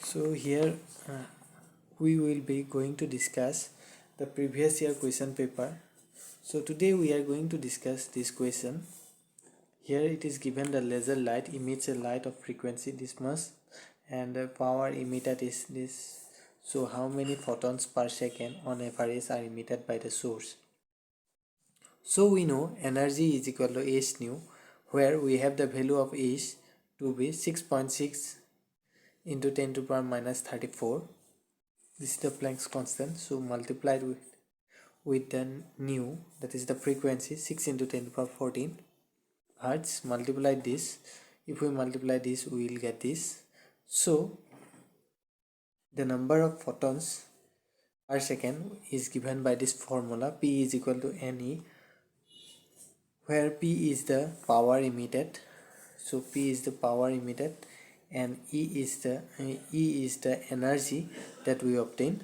So here we will be going to discuss the previous year question paper. So today we are going to discuss this question. Here it is given the laser light emits a light of frequency this much and the power emitted is this. So how many photons per second on average are emitted by the source? So we know energy is equal to H nu, where we have the value of H to be 6.6 into 10 to the power minus 34. This is the Planck's constant, so multiplied with the nu, that is the frequency, 6 into 10 to the power 14 hertz. Multiply this. If we multiply this, we will get this. So the number of photons per second is given by this formula. P is equal to Ne, where P is the power emitted. So P is the power emitted and E is the energy that we obtain.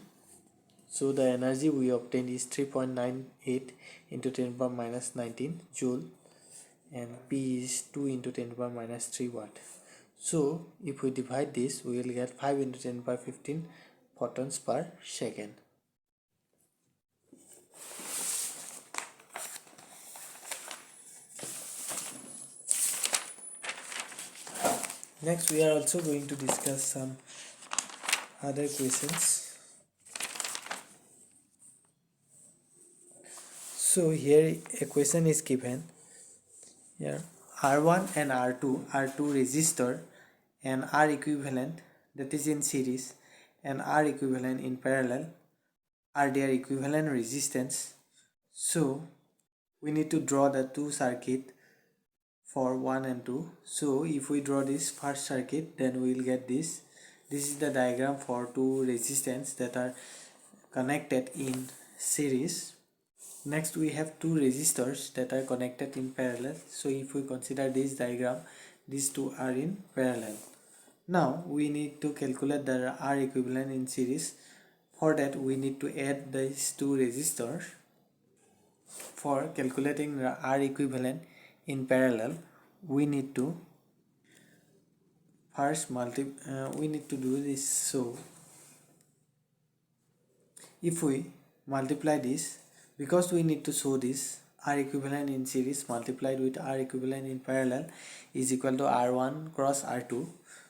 So the energy we obtained is 3.98 into 10 to the power minus 19 joule, and P is 2 into 10 to the power minus 3 watt. So if we divide this, we will get 5 into 10 to the power 15 photons per second. Next, we are also going to discuss some other questions. So here a question is given. Here R1 and R2 are two resistor and R equivalent, that is in series, and R equivalent in parallel are their equivalent resistance. So we need to draw the two circuit for 1 and 2. So if we draw this first circuit, then we will get this. This is the diagram for two resistance that are connected in series. Next we have two resistors that are connected in parallel. So if we consider this diagram, these two are in parallel. Now we need to calculate the R equivalent in series. For that we need to add these two resistors. For calculating the R equivalent in parallel, we need to first we need to do this. So if we multiply this, because we need to show this, R equivalent in series multiplied with R equivalent in parallel is equal to R1 cross R2.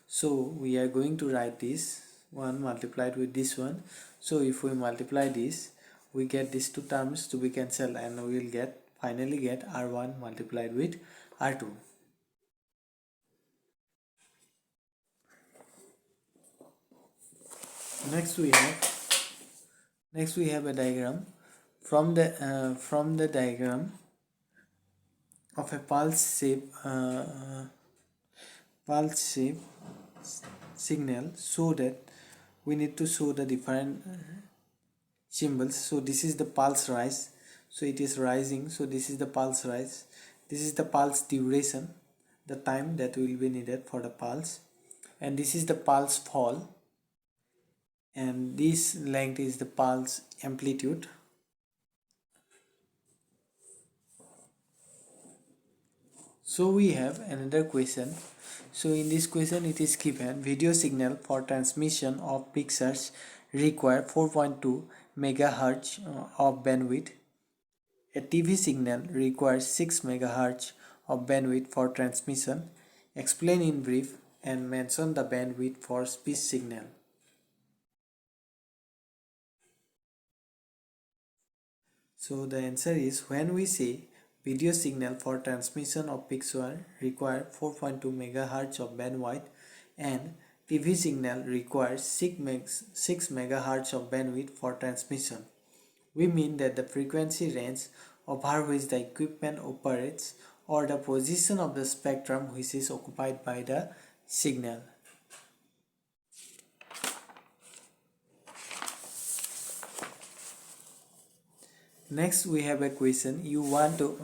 So we are going to write this one multiplied with this one. So if we multiply this, we get these two terms to be cancelled and we will finally get R1 multiplied with R2. Next we have a diagram. From the diagram of a pulse shape signal, so that we need to show the different symbols. So this is the pulse rise, so it is rising. So this is the pulse rise. This is the pulse duration, the time that will be needed for the pulse, and this is the pulse fall, and this length is the pulse amplitude. So we have another question. So in this question it is given video signal for transmission of pictures require 4.2 megahertz of bandwidth. A TV signal requires 6 megahertz of bandwidth for transmission. Explain in brief and mention the bandwidth for speech signal. So the answer is, when we say video signal for transmission of picture require 4.2 megahertz of bandwidth and TV signal requires 6 megahertz of bandwidth for transmission, we mean that the frequency range over which the equipment operates or the position of the spectrum which is occupied by the signal. Next we have a question. You want to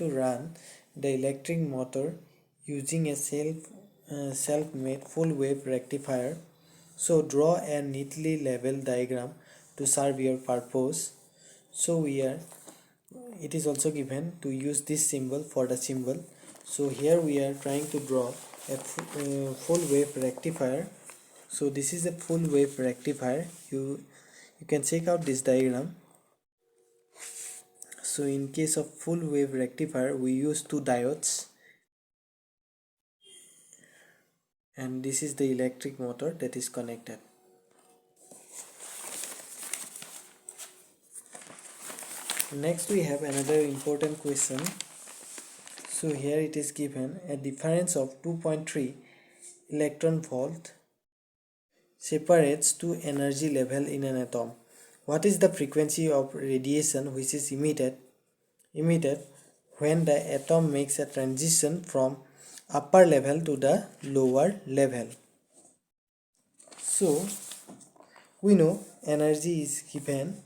run the electric motor using a self-made full wave rectifier. So draw a neatly labeled diagram to serve your purpose. So it is also given to use this symbol for the symbol. So here we are trying to draw a full wave rectifier. So this is a full wave rectifier. You can check out this diagram. So in case of full wave rectifier, we use two diodes, and this is the electric motor that is connected. Next we have another important question. So here it is given a difference of 2.3 electron volt separates two energy level in an atom. What is the frequency of radiation which is emitted when the atom makes a transition from upper level to the lower level? So we know energy is given,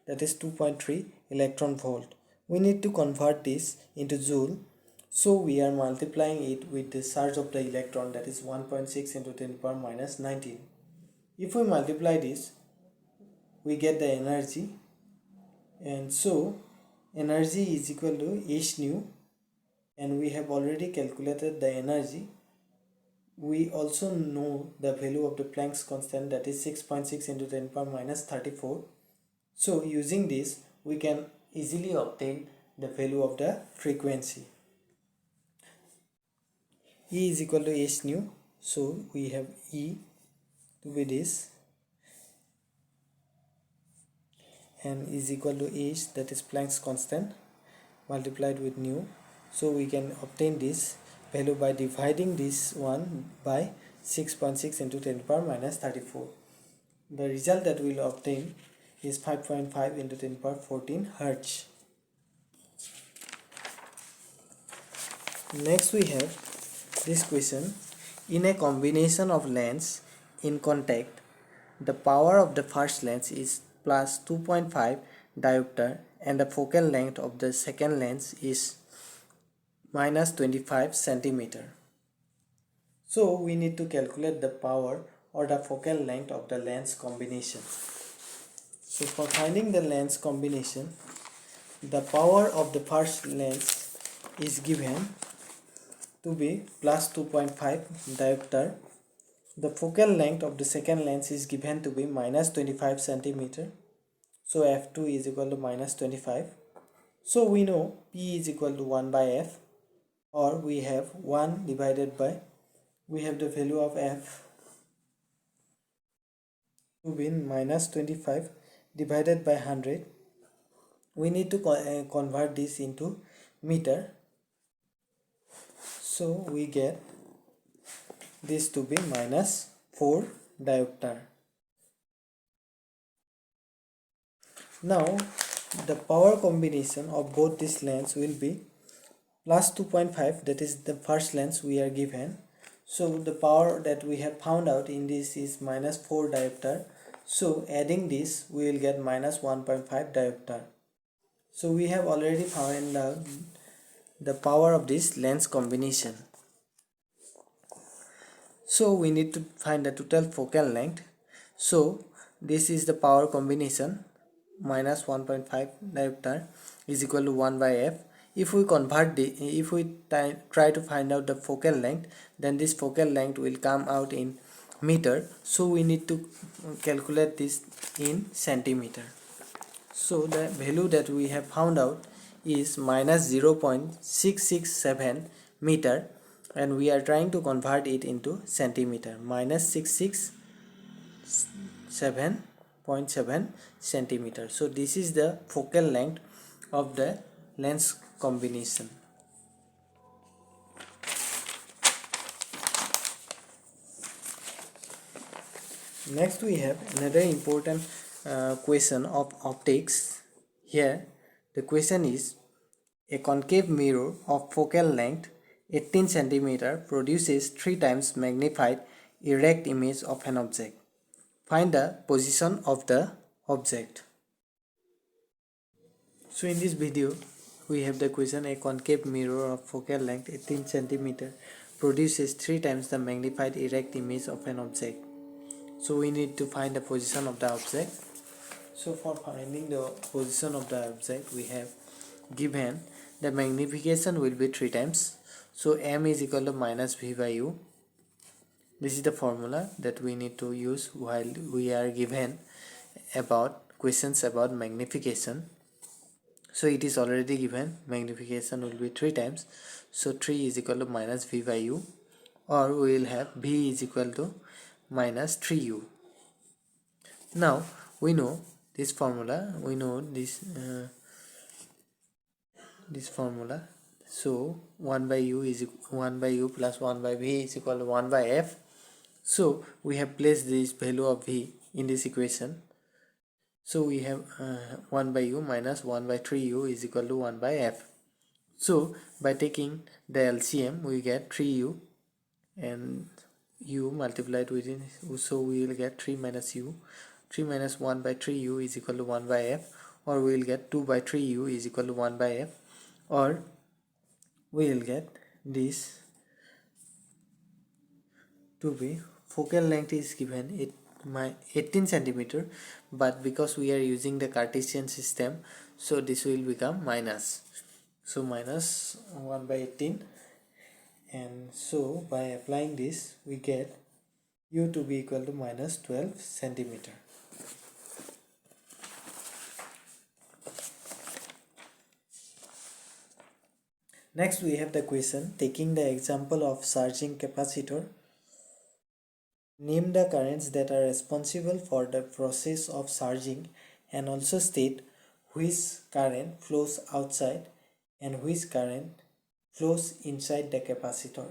that is 2.3 electron volt. We need to convert this into joule, so we are multiplying it with the charge of the electron, that is 1.6 into 10 power minus 19. If we multiply this, we get the energy, and so energy is equal to h nu, and we have already calculated the energy. We also know the value of the Planck's constant, that is 6.6 into 10 power minus 34. So using this, we can easily obtain the value of the frequency. E is equal to h nu, so we have E to be this, and is equal to h, that is Planck's constant, multiplied with nu. So we can obtain this value by dividing this one by 6.6 into 10 power minus 34. The result that we will obtain is 5.5 into 10 power 14 Hertz. Next we have this question. In a combination of lens in contact, the power of the first lens is plus 2.5 diopter and the focal length of the second lens is minus 25 centimeter. So we need to calculate the power or the focal length of the lens combination. So for finding the lens combination, the power of the first lens is given to be plus 2.5 diopter. The focal length of the second lens is given to be minus 25 centimeter. So f2 is equal to minus 25. So we know P is equal to 1 by f, or we have 1 divided by, we have the value of f to be minus 25 divided by 100. We need to convert this into meter. So we get this to be minus 4 diopter. Now the power combination of both these lens will be plus 2.5, that is the first lens we are given. So the power that we have found out in this is minus 4 diopter. So adding this, we will get minus 1.5 diopter. So we have already found out the power of this lens combination. So we need to find the total focal length. So this is the power combination, minus 1.5 diopter is equal to 1 by f. If we try to find out the focal length, then this focal length will come out in meter. So we need to calculate this in centimeter. So the value that we have found out is minus 0.667 meter, and we are trying to convert it into centimeter. Minus 667.7 centimeter. So this is the focal length of the lens combination. Next we have another important question of optics. Here the question is, a concave mirror of focal length 18 cm produces 3 times magnified erect image of an object. Find the position of the object. So in this video we have the question, a concave mirror of focal length 18 cm produces 3 times the magnified erect image of an object. So we need to find the position of the object. So for finding the position of the object, we have given the magnification will be 3 times. So m is equal to minus v by u. This is the formula that we need to use while we are given about questions about magnification. So it is already given magnification will be 3 times, so 3 is equal to minus v by u, or we will have v is equal to minus 3u. Now we know this formula, we know this formula. So 1 by u is 1 by u plus 1 by v is equal to 1 by f. So we have placed this value of v in this equation. So we have 1 by u minus 1 by 3u is equal to 1 by f. So by taking the LCM we get 3u and u multiplied within, so we will get 3 minus u. 3 minus 1 by 3u is equal to 1 by f, or we will get 2 by 3u is equal to 1 by f, or we will get this to be focal length is given 18 centimeter, but because we are using the Cartesian system, so this will become minus, so minus 1 by 18, and so by applying this we get u to be equal to minus 12 centimeter. Next we have the question, taking the example of charging capacitor, name the currents that are responsible for the process of charging and also state which current flows outside and which current flows inside the capacitor.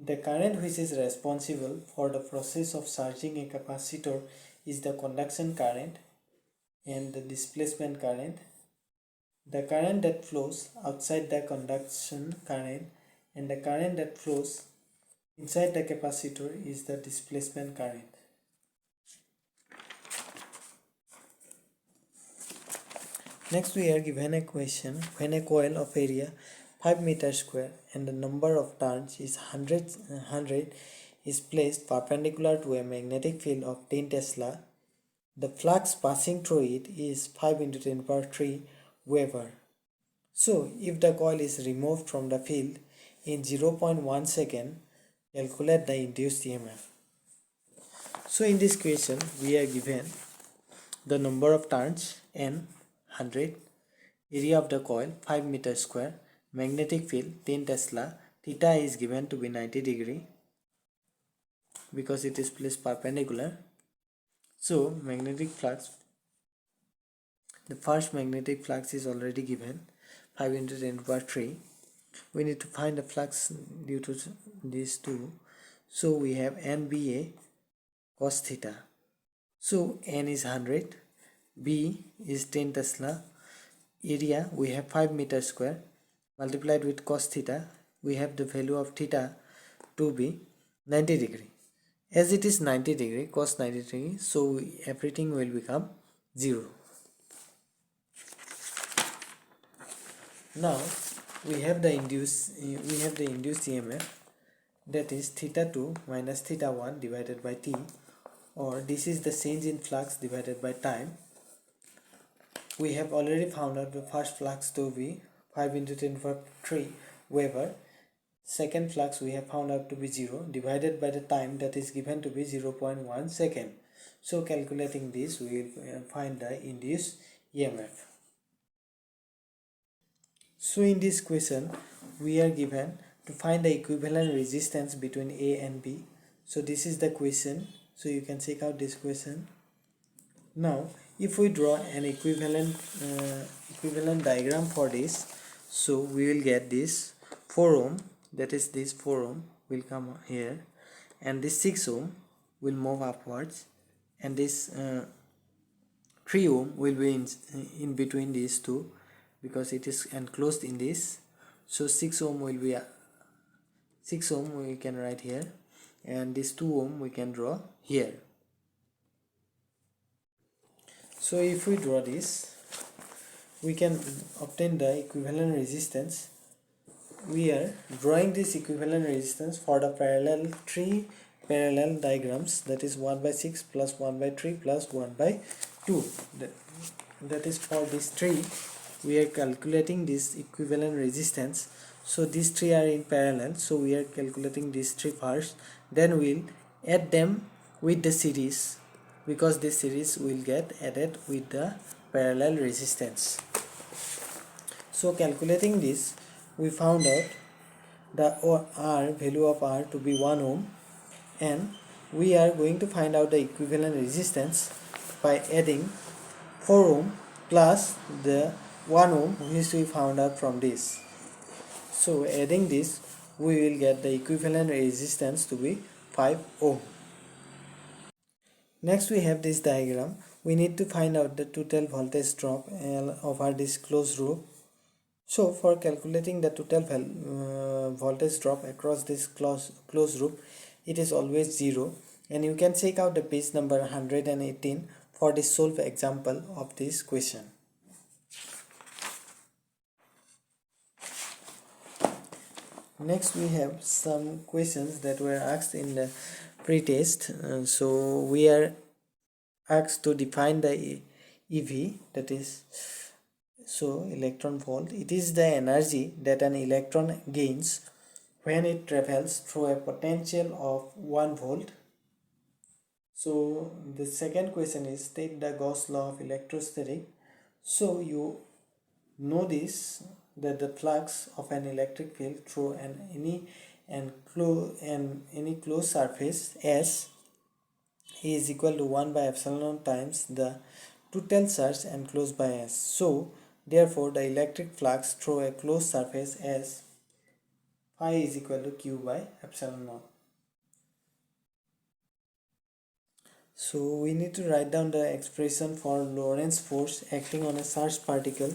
The current which is responsible for the process of charging a capacitor is the conduction current and the displacement current. The current that flows outside the conduction current and the current that flows inside the capacitor is the displacement current. Next we are given a question, when a coil of area 5 meters square and the number of turns is 100 is placed perpendicular to a magnetic field of 10 Tesla, the flux passing through it is 5 into 10 power 3 Weber. So if the coil is removed from the field in 0.1 second, calculate the induced EMF. So in this question we are given the number of turns n 100, area of the coil 5 meters square, magnetic field 10 Tesla, theta is given to be 90 degree because it is placed perpendicular. So magnetic flux, the first magnetic flux is already given 5 into 10 power 3. We need to find the flux due to these two. So we have NBA cos theta. So n is 100, B is 10 Tesla, area we have 5 meters square, multiplied with cos theta, we have the value of theta to be 90 degree. As it is 90 degree, cos 90 degree, so everything will become 0. Now we have the induced EMF, that is theta 2 minus theta 1 divided by t, or this is the change in flux divided by time. We have already found out the first flux to be 5 into 10 power 3 Weber. Second flux we have found out to be 0 divided by the time, that is given to be 0.1 second. So calculating this we will find the induced EMF. So in this question we are given to find the equivalent resistance between A and B. So this is the question, so you can check out this question. Now if we draw an equivalent diagram for this, so we will get this 4 ohm, that is this 4 ohm will come here, and this 6 ohm will move upwards, and this 3 ohm will be in between these two because it is enclosed in this. So 6 ohm will be 6 ohm we can write here, and this 2 ohm we can draw here. So if we draw this, we can obtain the equivalent resistance. We are drawing this equivalent resistance for the three parallel diagrams, that is 1 by 6 plus 1 by 3 plus 1 by 2. That is for these three we are calculating this equivalent resistance. So these three are in parallel, so we are calculating these three first, then we'll add them with the series, because this series will get added with the parallel resistance. So calculating this, we found out the R value of R to be 1 ohm, and we are going to find out the equivalent resistance by adding 4 ohm plus the 1 ohm which we found out from this. So adding this, we will get the equivalent resistance to be 5 ohm. Next we have this diagram. We need to find out the total voltage drop over this closed loop. So for calculating the total voltage drop across this closed loop, it is always 0, and you can check out the page number 118 for the solve example of this question. Next we have some questions that were asked in the pre-test. So we are asked to define the EV, that is electron volt. It is the energy that an electron gains when it travels through a potential of 1 volt. So the second question is state the Gauss law of electrostatic. So you know this, that the flux of an electric field through any closed surface S is equal to 1 by epsilon times the total charge enclosed by S. So therefore the electric flux through a closed surface S phi is equal to Q by epsilon naught. So we need to write down the expression for Lorentz force acting on a charged particle